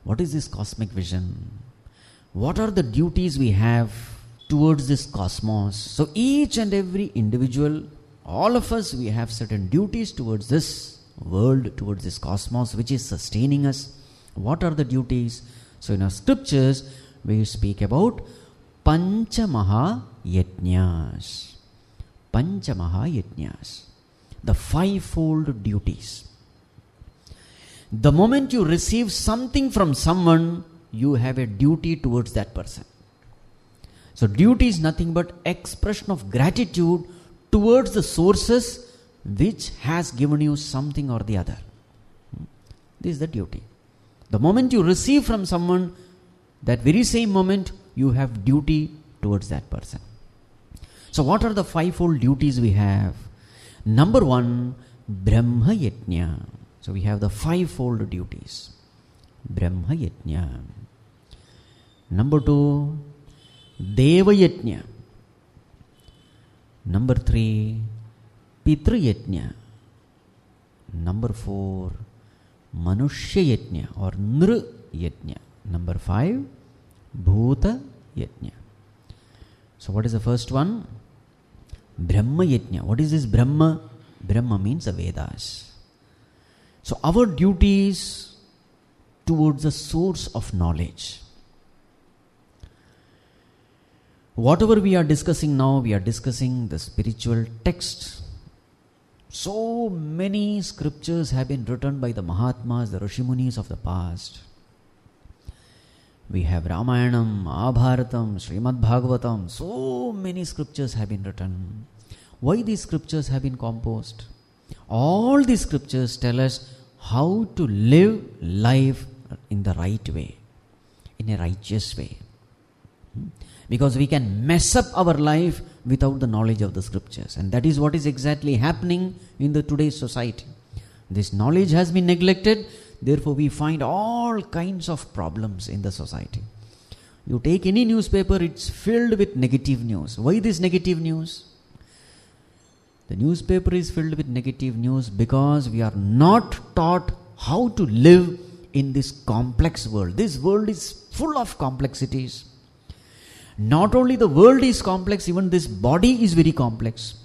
What is this cosmic vision? What are the duties we have towards this cosmos? So each and every individual, all of us, we have certain duties towards this world, towards this cosmos which is sustaining us. What are the duties? So in our scriptures, we speak about Pancha Maha Yajnas. Pancha Maha Yajnas. The fivefold duties. The moment you receive something from someone, you have a duty towards that person. So duty is nothing but expression of gratitude towards the sources which has given you something or the other. This is the duty. The moment you receive from someone, that very same moment you have duty towards that person. So what are the fivefold duties we have? Number one, Brahma Yajna. So we have the fivefold duties. Brahma Yajna. Number two, Deva Yajna. Number three, Pitru Yajna. Number four, Manushya Yajna or Nr Yajna. Number five, Bhuta Yajna. So what is the first one? Brahma Yajna. What is this Brahma? Brahma means the Vedas. So our duty is towards the source of knowledge. Whatever we are discussing now, we are discussing the spiritual texts. So many scriptures have been written by the Mahatmas, the Rishimunis of the past. We have Ramayanam, Mahabharatam, Srimad Bhagavatam. So many scriptures have been written. Why these scriptures have been composed? All these scriptures tell us how to live life in the right way, in a righteous way. Because we can mess up our life without the knowledge of the scriptures. And that is what is exactly happening in the today's society. This knowledge has been neglected. Therefore, we find all kinds of problems in the society. You take any newspaper, it's filled with negative news. Why this negative news? The newspaper is filled with negative news because we are not taught how to live in this complex world. This world is full of complexities. Not only the world is complex, even this body is very complex.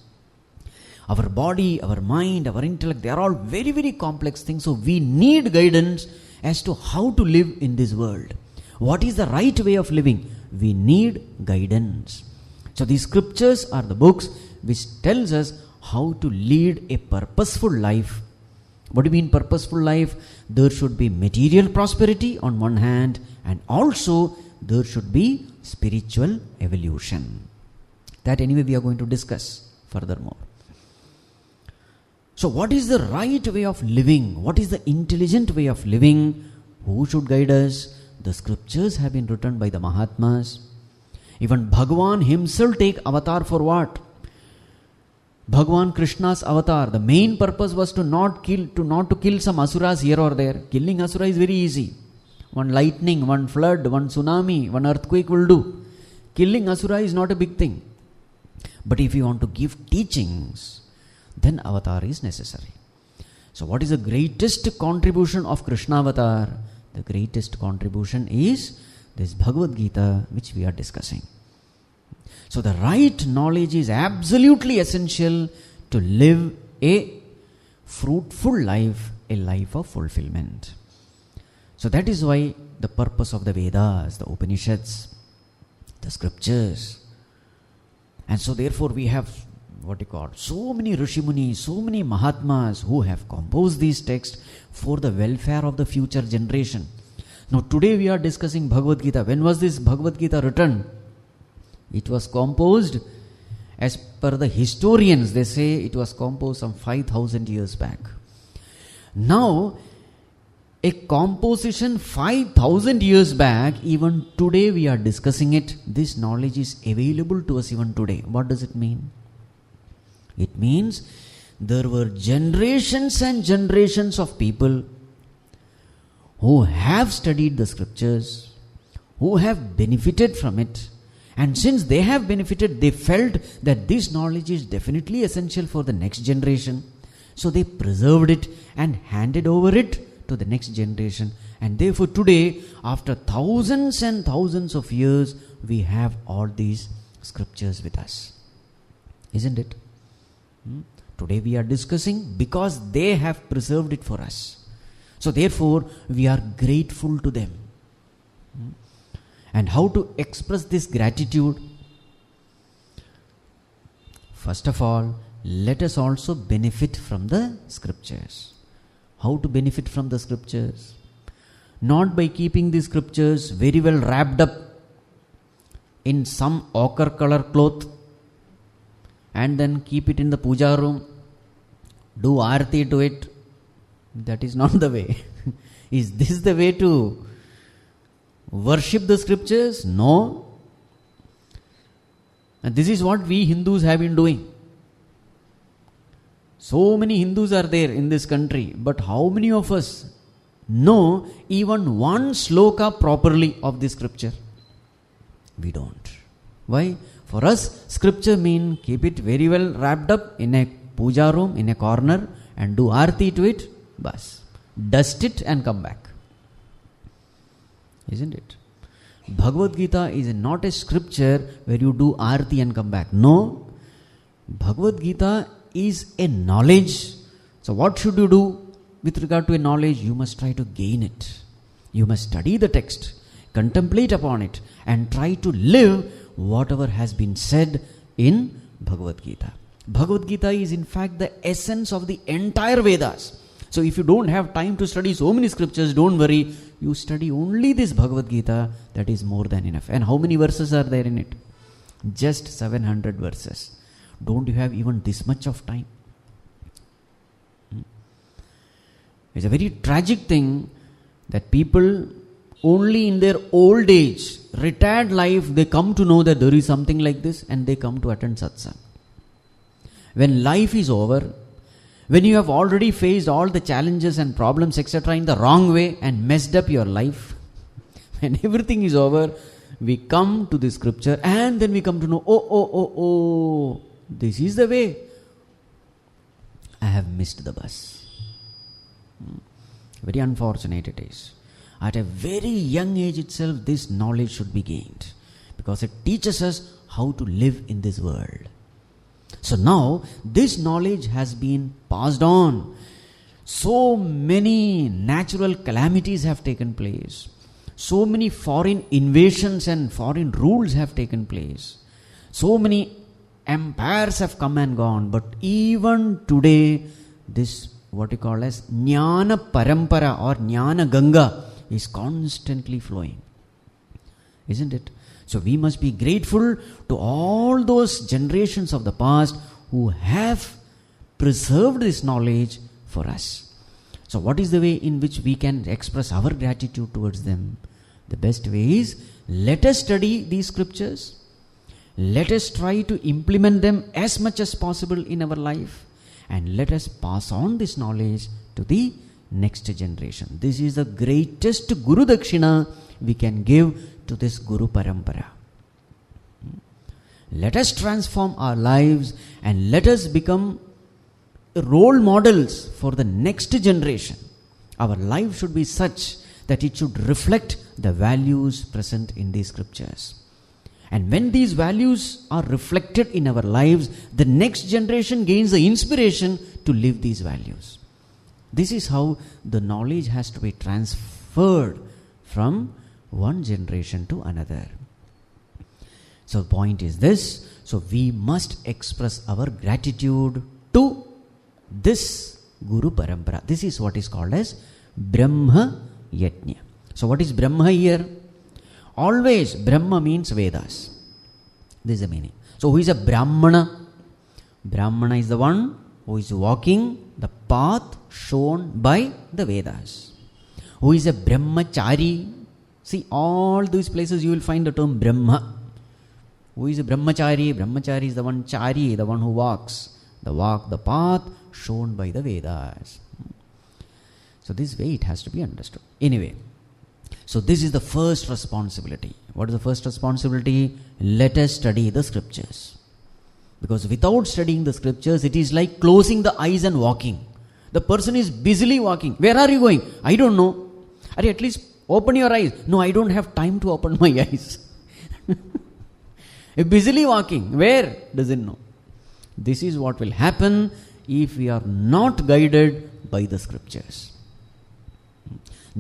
Our body, our mind, our intellect, they are all very, very complex things. So we need guidance as to how to live in this world. What is the right way of living? We need guidance. So these scriptures are the books which tells us how to lead a purposeful life. What do you mean purposeful life? There should be material prosperity on one hand, and also there should be spiritual evolution. That anyway we are going to discuss furthermore. So what is the right way of living? What is the intelligent way of living? Who should guide us? The scriptures have been written by the Mahatmas. Even Bhagavan himself take avatar for what? Bhagavan Krishna's avatar, the main purpose was to not kill some asuras here or there. Killing asura is very easy. One lightning, one flood, one tsunami, one earthquake will do. Killing asura is not a big thing. But if you want to give teachings, then avatar is necessary. So what is the greatest contribution of Krishna avatar? The greatest contribution is this Bhagawad Geeta which we are discussing. So the right knowledge is absolutely essential to live a fruitful life, a life of fulfillment. So that is why the purpose of the Vedas, the Upanishads, the scriptures. And so therefore we have so many Rishimunis, so many Mahatmas who have composed these texts for the welfare of the future generation. Now today we are discussing Bhagavad Gita. When was this Bhagavad Gita written? It was composed, as per the historians, they say it was composed some 5,000 years back. Now, a composition 5,000 years back, even today we are discussing it. This knowledge is available to us even today. What does it mean? It means there were generations and generations of people who have studied the scriptures, who have benefited from it. And since they have benefited, they felt that this knowledge is definitely essential for the next generation. So they preserved it and handed over it to the next generation. And therefore today, after thousands and thousands of years, we have all these scriptures with us. Isn't it? Today we are discussing because they have preserved it for us. So therefore, we are grateful to them. And how to express this gratitude? First of all, let us also benefit from the scriptures. How to benefit from the scriptures? Not by keeping the scriptures very well wrapped up in some ochre color cloth and then keep it in the puja room, do aarti to it. That is not the way. Is this the way to worship the scriptures? No. And this is what we Hindus have been doing. So many Hindus are there in this country, but how many of us know even one sloka properly of the scripture? We don't. Why? For us, scripture means keep it very well wrapped up in a puja room, in a corner, and do aarti to it. Bas. Dust it and come back. Isn't it? Bhagavad Geeta is not a scripture where you do aarti and come back. No. Bhagavad Geeta is a knowledge. So what should you do with regard to a knowledge? You must try to gain it. You must study the text, contemplate upon it, and try to live whatever has been said in Bhagavad Geeta. Bhagavad Gita is in fact the essence of the entire Vedas. So if you don't have time to study so many scriptures, don't worry. You study only this Bhagavad Gita, that is more than enough. And how many verses are there in it? Just 700 verses. Don't you have even this much of time? It's a very tragic thing that people only in their old age, retired life, they come to know that there is something like this and they come to attend satsang. When life is over, when you have already faced all the challenges and problems etc. in the wrong way and messed up your life, when everything is over, we come to the scripture and then we come to know, oh, this is the way. I have missed the bus. Very unfortunate it is. At a very young age itself, this knowledge should be gained because it teaches us how to live in this world. So now, this knowledge has been passed on. So many natural calamities have taken place. So many foreign invasions and foreign rules have taken place. So many empires have come and gone. But even today, this what you call as Jnana Parampara or Jnana Ganga is constantly flowing. Isn't it? So we must be grateful to all those generations of the past who have preserved this knowledge for us. So what is the way in which we can express our gratitude towards them? The best way is, let us study these scriptures. Let us try to implement them as much as possible in our life. And let us pass on this knowledge to the next generation. This is the greatest Guru Dakshina we can give to this Guru Parampara. Let us transform our lives and let us become role models for the next generation. Our life should be such that it should reflect the values present in these scriptures. And when these values are reflected in our lives, the next generation gains the inspiration to live these values. This is how the knowledge has to be transferred from one generation to another. So the point is this. So we must express our gratitude to this Guru Parampara. This is what is called as Brahma Yajna. So what is Brahma here? Always Brahma means Vedas. This is the meaning. So who is a Brahmana? Brahmana is the one who is walking the path shown by the Vedas. Who is a Brahmachari? See, all these places you will find the term Brahma. Who is a Brahmachari? Brahmachari is the one Chari, the one who walks. The path shown by the Vedas. So this way it has to be understood. Anyway, so this is the first responsibility. What is the first responsibility? Let us study the scriptures. Because without studying the scriptures, it is like closing the eyes and walking. The person is busily walking. Where are you going? I don't know. At least open your eyes. No, I don't have time to open my eyes. Busily walking. Where? Doesn't know. This is what will happen if we are not guided by the scriptures.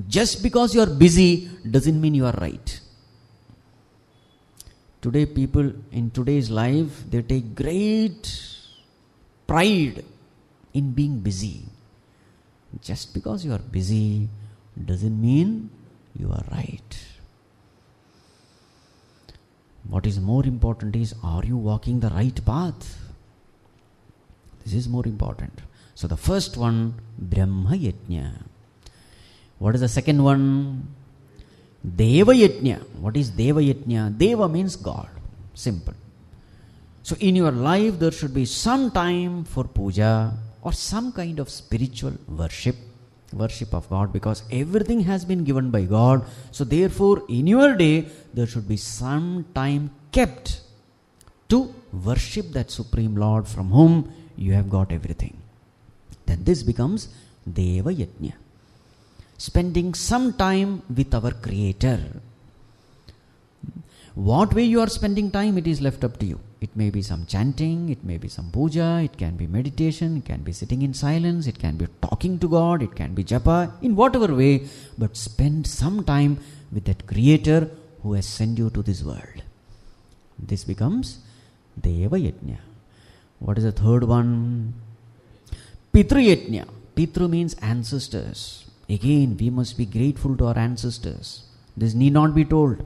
Just because you are busy doesn't mean you are right. Today, people in today's life, they take great pride in being busy. Just because you are busy doesn't mean you are right. What is more important is, are you walking the right path? This is more important. So the first one, Brahma Yajna. What is the second one? Deva Yajna. What is Deva Yajna? Deva means God. Simple. So in your life there should be some time for puja or some kind of spiritual worship of God, because everything has been given by God. So therefore in your day there should be some time kept to worship that Supreme Lord from whom you have got everything. Then this becomes Deva Yajna. Spending some time with our Creator. What way you are spending time, it is left up to you. It may be some chanting, it may be some puja, it can be meditation, it can be sitting in silence, it can be talking to God, it can be japa, in whatever way, but spend some time with that Creator who has sent you to this world. This becomes Deva Yajna. What is the third one? Pitru Yajna. Pitru means ancestors. Again, we must be grateful to our ancestors. This need not be told.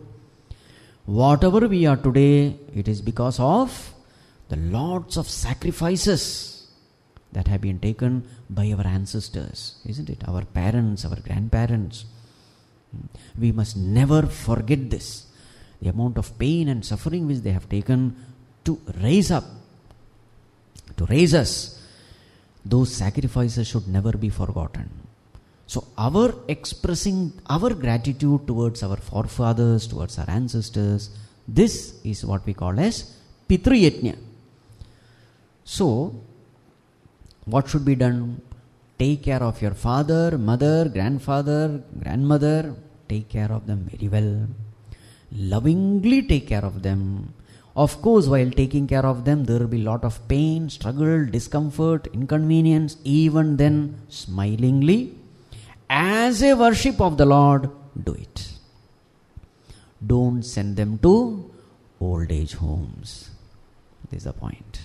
Whatever we are today, it is because of the lots of sacrifices that have been taken by our ancestors, isn't it? Our parents, our grandparents. We must never forget this. The amount of pain and suffering which they have taken to raise up, to raise us, those sacrifices should never be forgotten. So our expressing our gratitude towards our forefathers, towards our ancestors, this is what we call as Pitru Yajna. So, what should be done? Take care of your father, mother, grandfather, grandmother. Take care of them very well. Lovingly take care of them. Of course, while taking care of them, there will be a lot of pain, struggle, discomfort, inconvenience. Even then, smilingly, as a worship of the Lord, do it. Don't send them to old age homes. This is the point.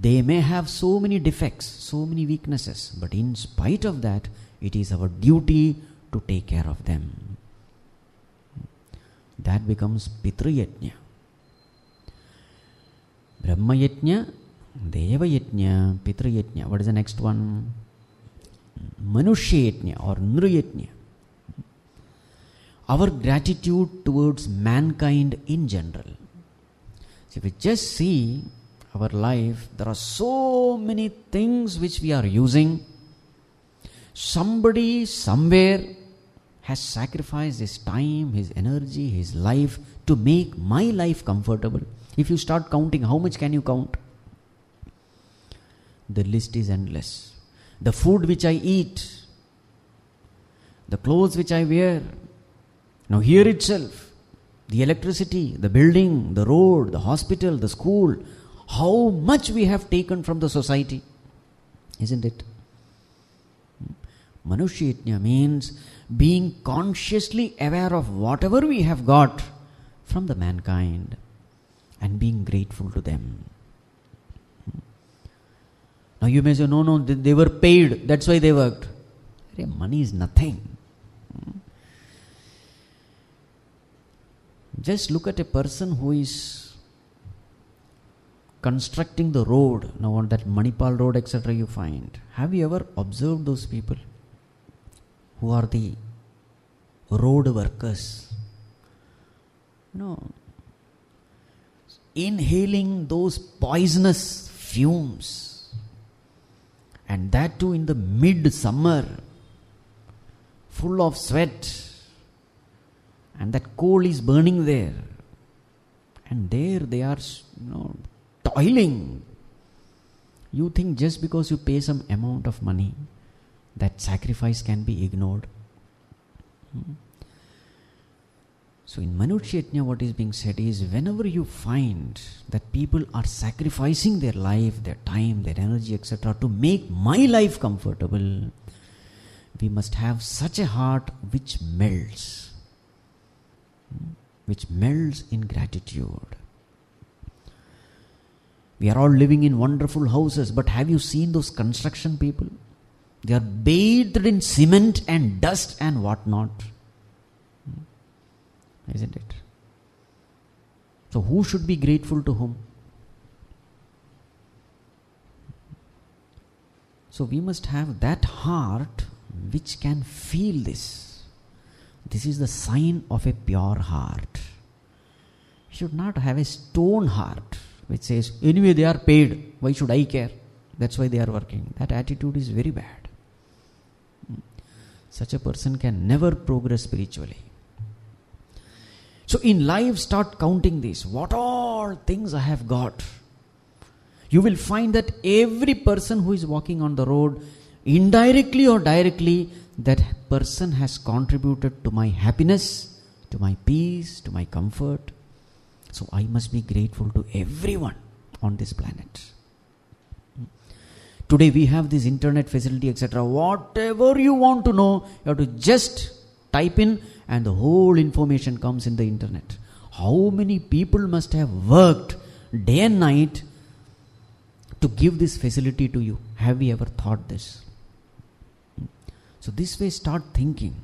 They may have so many defects, so many weaknesses, but in spite of that, it is our duty to take care of them. That becomes Pitru Yajna. Brahma Yajna, Deva Yajna, Pitru Yajna. What is the next one? Manushya Yajna or Nru Yajna. Our gratitude towards mankind in general. So if we just see our life, there are so many things which we are using. Somebody somewhere has sacrificed his time, his energy, his life to make my life comfortable. If you start counting, how much can you count? The list is endless. The food which I eat, the clothes which I wear, now here itself, the electricity, the building, the road, the hospital, the school, how much we have taken from the society, isn't it? Manushya Yajna means being consciously aware of whatever we have got from the mankind and being grateful to them. Now you may say, no, they were paid, that's why they worked. Money is nothing. Just look at a person who is constructing the road, now on that Manipal road, etc. you find. Have you ever observed those people who are the road workers? No. Inhaling those poisonous fumes, and that too in the mid-summer, full of sweat, and that coal is burning there, and there they are, toiling. You think just because you pay some amount of money, that sacrifice can be ignored. So in Manushya what is being said is, whenever you find that people are sacrificing their life, their time, their energy, etc. to make my life comfortable, we must have such a heart which melts in gratitude. We are all living in wonderful houses, but have you seen those construction people? They are bathed in cement and dust and whatnot. Isn't it? So who should be grateful to whom? So we must have that heart which can feel this. This is the sign of a pure heart. You should not have a stone heart which says, anyway they are paid, why should I care? That's why they are working. That attitude is very bad. Such a person can never progress spiritually. So in life, start counting this. What all things I have got. You will find that every person who is walking on the road, indirectly or directly, that person has contributed to my happiness, to my peace, to my comfort. So I must be grateful to everyone on this planet. Today we have this internet facility, etc. Whatever you want to know, you have to just type in and the whole information comes in the internet. How many people must have worked day and night to give this facility to you? Have we ever thought this? So this way, start thinking.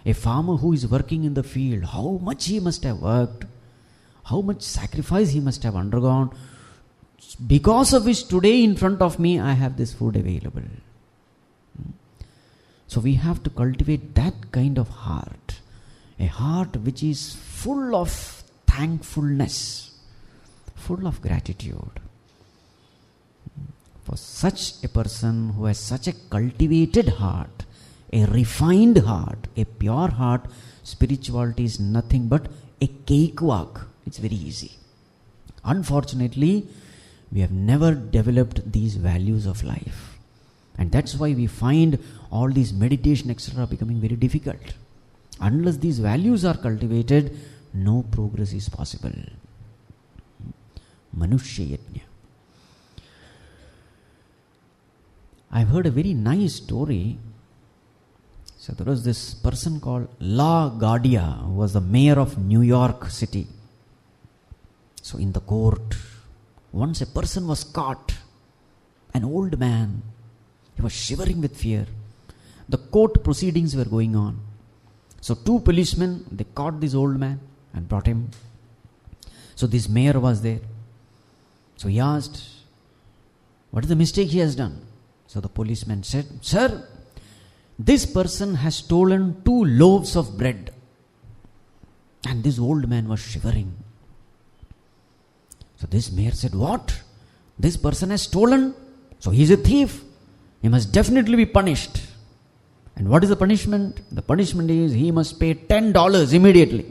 A farmer who is working in the field, how much he must have worked, how much sacrifice he must have undergone, because of which today in front of me I have this food available. So we have to cultivate that kind of heart, a heart which is full of thankfulness, full of gratitude. For such a person who has such a cultivated heart, a refined heart, a pure heart, spirituality is nothing but a cakewalk. It's very easy. Unfortunately, we have never developed these values of life. And that's why we find all these meditation, etc. becoming very difficult. Unless these values are cultivated, no progress is possible. Manushya Yajna. I've heard a very nice story. So there was this person called LaGuardia, who was the mayor of New York City. So in the court, once a person was caught, an old man. He was shivering with fear. The court proceedings were going on. So two policemen, they caught this old man and brought him. So this mayor was there. So he asked, what is the mistake he has done? So the policeman said, sir, this person has stolen 2 loaves of bread. And this old man was shivering. So this mayor said, what? This person has stolen? So he is a thief. He must definitely be punished. And what is the punishment? The punishment is he must pay $10 immediately.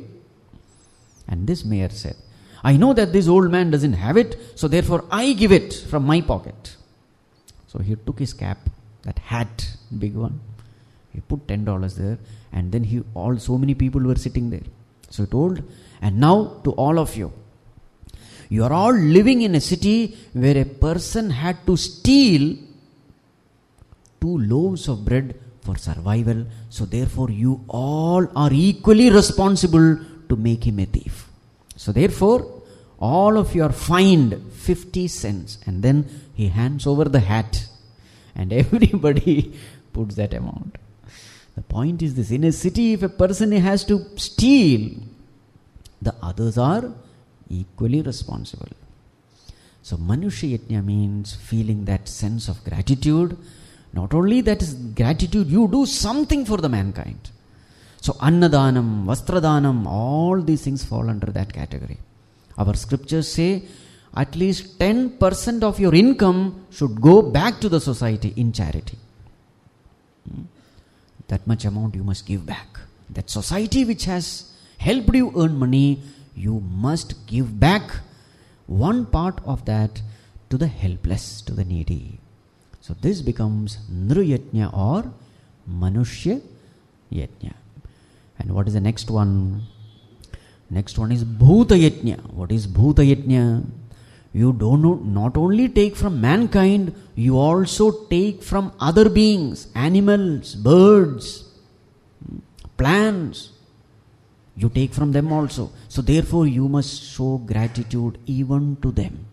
And this mayor said, I know that this old man doesn't have it, so therefore I give it from my pocket. So he took his cap, that hat, big one. He put $10 there, and then so many people were sitting there. So he told, and now to all of you, you are all living in a city where a person had to steal 2 loaves of bread for survival. So therefore you all are equally responsible to make him a thief. So therefore all of you are fined 50 cents. And then he hands over the hat and everybody puts that amount. The point is this, in a city if a person has to steal, the others are equally responsible. So Manushya Yajna means feeling that sense of gratitude. Not only that is gratitude, you do something for the mankind. So Annadanam, Vastradanam, all these things fall under that category. Our scriptures say at least 10% of your income should go back to the society in charity. That much amount you must give back. That society which has helped you earn money, you must give back one part of that to the helpless, to the needy. So this becomes Nriyajna or Manushya Yajna. And what is the next one? Next one is Bhuta Yajna. What is Bhuta Yajna? You not only take from mankind, you also take from other beings, animals, birds, plants. You take from them also. So therefore you must show gratitude even to them.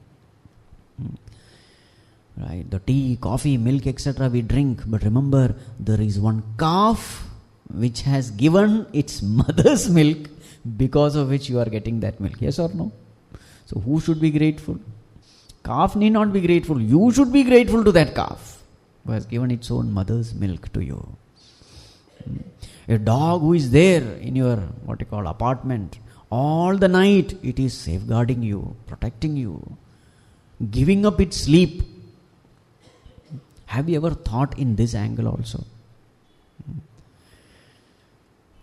Right? The tea, coffee, milk, etc. we drink. But remember, there is one calf which has given its mother's milk, because of which you are getting that milk. Yes or no? So who should be grateful? Calf need not be grateful. You should be grateful to that calf who has given its own mother's milk to you. A dog who is there in your apartment all the night, it is safeguarding you, protecting you, giving up its sleep. Have you ever thought in this angle also?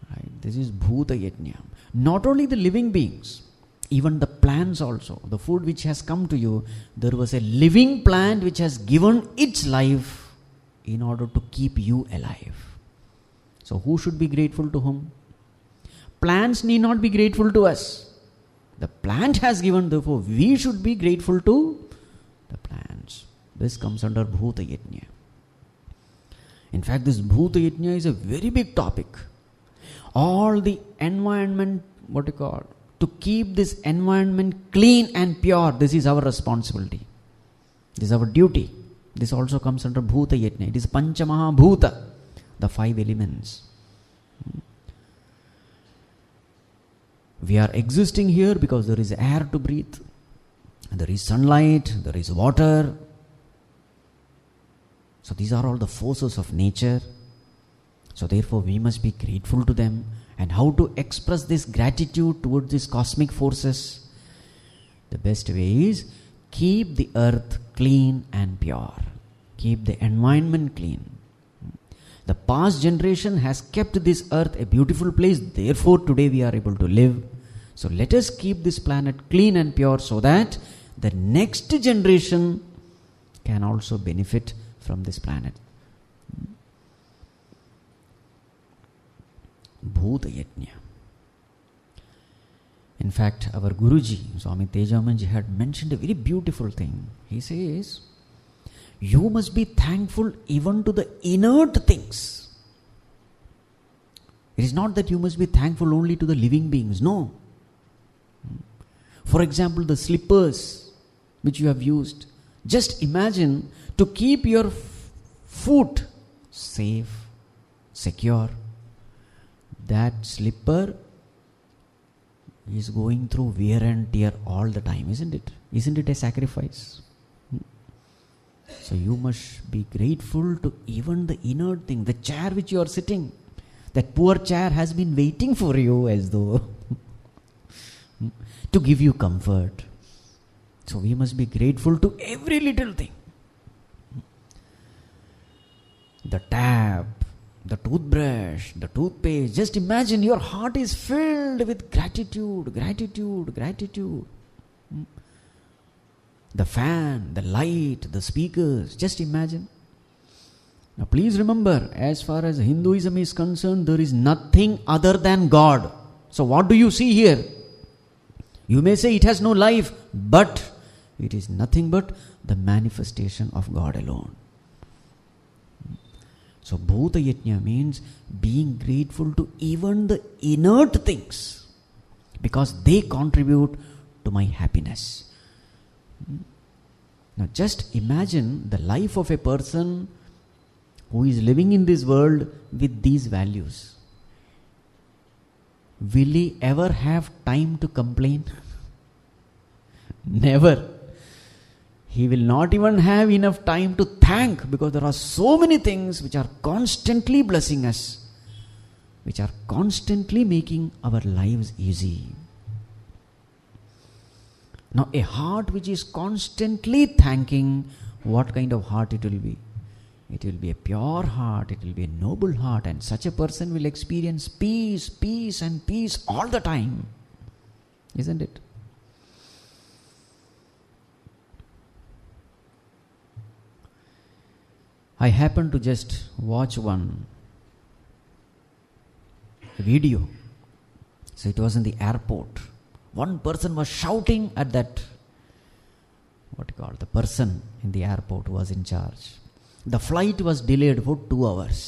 Right. This is Bhuta Yajna. Not only the living beings, even the plants also. The food which has come to you, there was a living plant which has given its life in order to keep you alive. So who should be grateful to whom? Plants need not be grateful to us. The plant has given, therefore we should be grateful to the plants. This comes under Bhuta Yajna. In fact, this Bhuta Yajna is a very big topic. All the environment, to keep this environment clean and pure, this is our responsibility. This is our duty. This also comes under Bhuta Yajna. It is Pancha Maha Bhuta, the 5 elements. We are existing here because there is air to breathe, there is sunlight, there is water. So these are all the forces of nature. So therefore we must be grateful to them. And how to express this gratitude towards these cosmic forces? The best way is keep the earth clean and pure. Keep the environment clean. The past generation has kept this earth a beautiful place. Therefore today we are able to live. So let us keep this planet clean and pure so that the next generation can also benefit from this planet. Bhuta Yajna. In fact, our Guruji, Swami Tejamanji, had mentioned a very beautiful thing. He says, you must be thankful even to the inert things. It is not that you must be thankful only to the living beings. No. For example, the slippers which you have used. Just imagine to keep your foot safe, secure. That slipper is going through wear and tear all the time, isn't it? Isn't it a sacrifice? So you must be grateful to even the inert thing, the chair which you are sitting. That poor chair has been waiting for you as though to give you comfort. So we must be grateful to every little thing. The tap, the toothbrush, the toothpaste. Just imagine your heart is filled with gratitude, gratitude, gratitude. The fan, the light, the speakers. Just imagine. Now please remember, as far as Hinduism is concerned, there is nothing other than God. So what do you see here? You may say it has no life, but it is nothing but the manifestation of God alone. So Bhuta Yajna means being grateful to even the inert things because they contribute to my happiness. Now just imagine the life of a person who is living in this world with these values. Will he ever have time to complain? Never. He will not even have enough time to thank because there are so many things which are constantly blessing us, which are constantly making our lives easy. Now a heart which is constantly thanking, what kind of heart it will be? It will be a pure heart, it will be a noble heart, and such a person will experience peace, peace and peace all the time. Isn't it? I happened to just watch one video. So it was in the airport. One person was shouting at that, the person in the airport who was in charge. The flight was delayed for 2 hours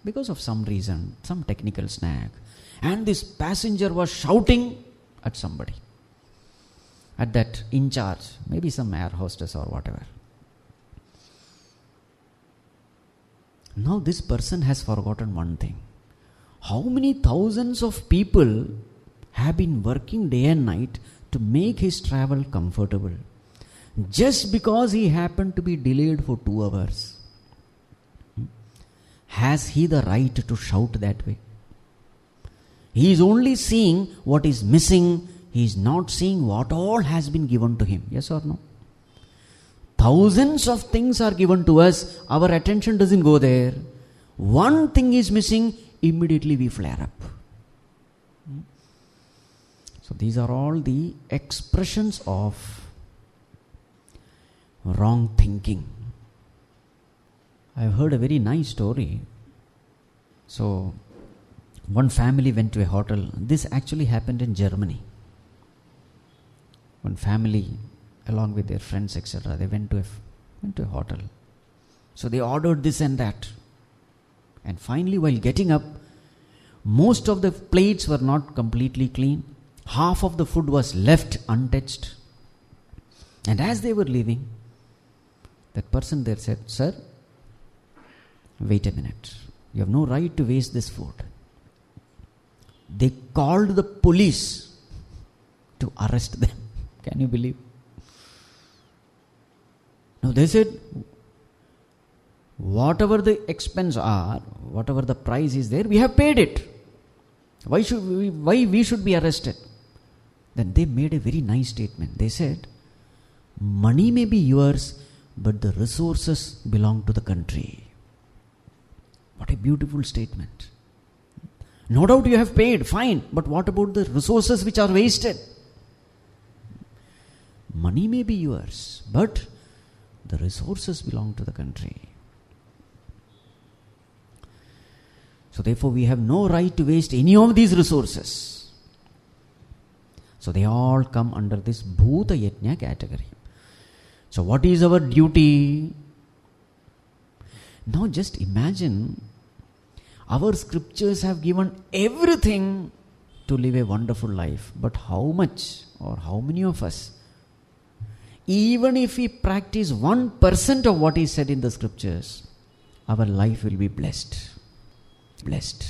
because of some reason, some technical snag. And this passenger was shouting at somebody, at that in charge, maybe some air hostess or whatever. Now this person has forgotten one thing. How many thousands of people have been working day and night to make his travel comfortable, just because he happened to be delayed for 2 hours? Has he the right to shout that way? He is only seeing what is missing. He is not seeing what all has been given to him. Yes or no? Thousands of things are given to us. Our attention doesn't go there. One thing is missing. Immediately we flare up. So these are all the expressions of wrong thinking. I've heard a very nice story. So one family went to a hotel. This actually happened in Germany. One family, along with their friends, etc., they went to a hotel. So they ordered this and that. And finally, while getting up, most of the plates were not completely clean. Half of the food was left untouched. And as they were leaving, that person there said, "Sir, wait a minute. You have no right to waste this food." They called the police to arrest them. Can you believe? Now they said, whatever the expense are, whatever the price is there, we have paid it. Why we should be arrested? Then they made a very nice statement. They said, money may be yours, but the resources belong to the country. What a beautiful statement. No doubt you have paid, fine, but what about the resources which are wasted? Money may be yours, but the resources belong to the country. So therefore we have no right to waste any of these resources. So they all come under this Bhuta Yajna category. So what is our duty? Now just imagine, our scriptures have given everything to live a wonderful life. But how much or how many of us, even if we practice 1% of what is said in the scriptures, our life will be blessed. Blessed.